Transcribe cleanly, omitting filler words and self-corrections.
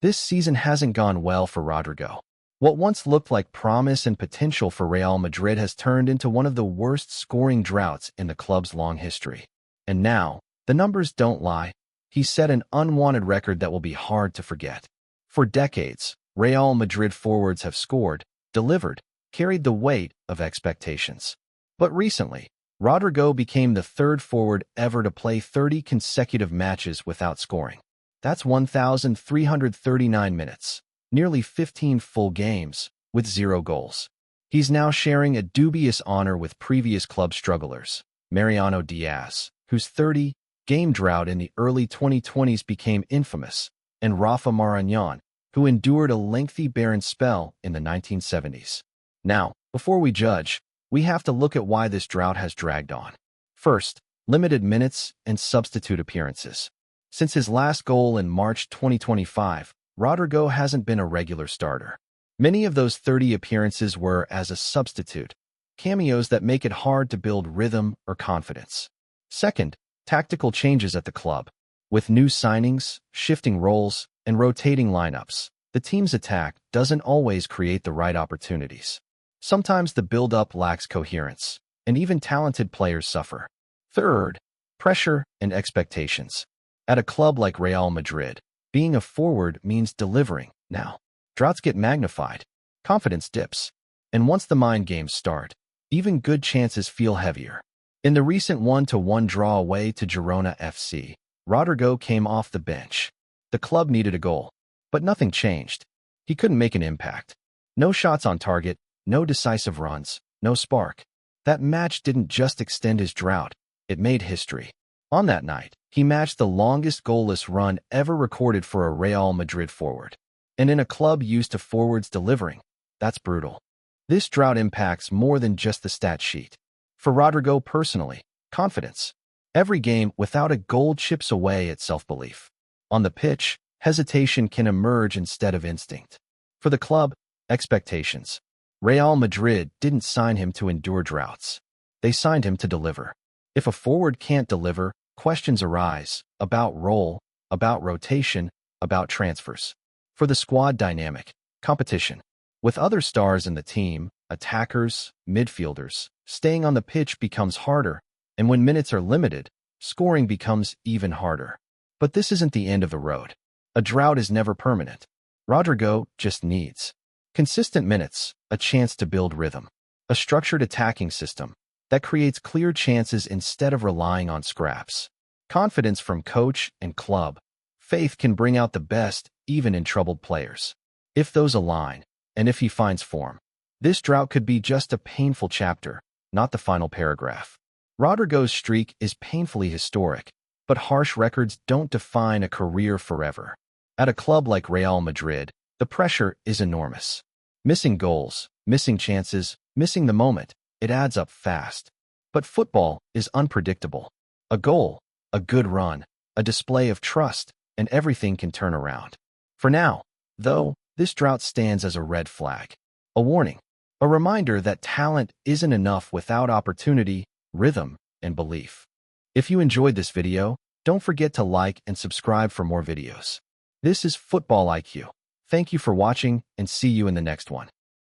This season hasn't gone well for Rodrygo. What once looked like promise and potential for Real Madrid has turned into one of the worst scoring droughts in the club's long history. And now, the numbers don't lie. He set an unwanted record that will be hard to forget. For decades, Real Madrid forwards have scored, delivered, carried the weight of expectations. But recently, Rodrygo became the third forward ever to play 30 consecutive matches without scoring. That's 1,339 minutes, nearly 15 full games, with 0 goals. He's now sharing a dubious honor with previous club strugglers, Mariano Diaz, whose 30-game drought in the early 2020s became infamous, and Rafa Marañón, who endured a lengthy barren spell in the 1970s. Now, before we judge, we have to look at why this drought has dragged on. First, limited minutes and substitute appearances. Since his last goal in March 2025, Rodrygo hasn't been a regular starter. Many of those 30 appearances were as a substitute, cameos that make it hard to build rhythm or confidence. Second, tactical changes at the club. With new signings, shifting roles, and rotating lineups, the team's attack doesn't always create the right opportunities. Sometimes the build-up lacks coherence, and even talented players suffer. Third, pressure and expectations. At a club like Real Madrid, being a forward means delivering. Now, droughts get magnified, confidence dips, and once the mind games start, even good chances feel heavier. In the recent 1-1 draw away to Girona FC, Rodrygo came off the bench. The club needed a goal, but nothing changed. He couldn't make an impact. No shots on target, no decisive runs, no spark. That match didn't just extend his drought, it made history. On that night, he matched the longest goalless run ever recorded for a Real Madrid forward. And in a club used to forwards delivering, that's brutal. This drought impacts more than just the stat sheet. For Rodrygo personally, confidence. Every game without a goal chips away at self-belief. On the pitch, hesitation can emerge instead of instinct. For the club, expectations. Real Madrid didn't sign him to endure droughts. They signed him to deliver. If a forward can't deliver, questions arise about role, about rotation, about transfers. For the squad dynamic, competition. With other stars in the team, attackers, midfielders, staying on the pitch becomes harder, and when minutes are limited, scoring becomes even harder. But this isn't the end of the road. A drought is never permanent. Rodrygo just needs consistent minutes, a chance to build rhythm, a structured attacking system that creates clear chances instead of relying on scraps. Confidence from coach and club. Faith can bring out the best even in troubled players. If those align, and if he finds form, this drought could be just a painful chapter, not the final paragraph. Rodrygo's streak is painfully historic, but harsh records don't define a career forever. At a club like Real Madrid, the pressure is enormous. Missing goals, missing chances, missing the moment, it adds up fast. But football is unpredictable. A goal, a good run, a display of trust, and everything can turn around. For now, though, this drought stands as a red flag. A warning. A reminder that talent isn't enough without opportunity, rhythm, and belief. If you enjoyed this video, don't forget to like and subscribe for more videos. This is Football IQ. Thank you for watching and see you in the next one.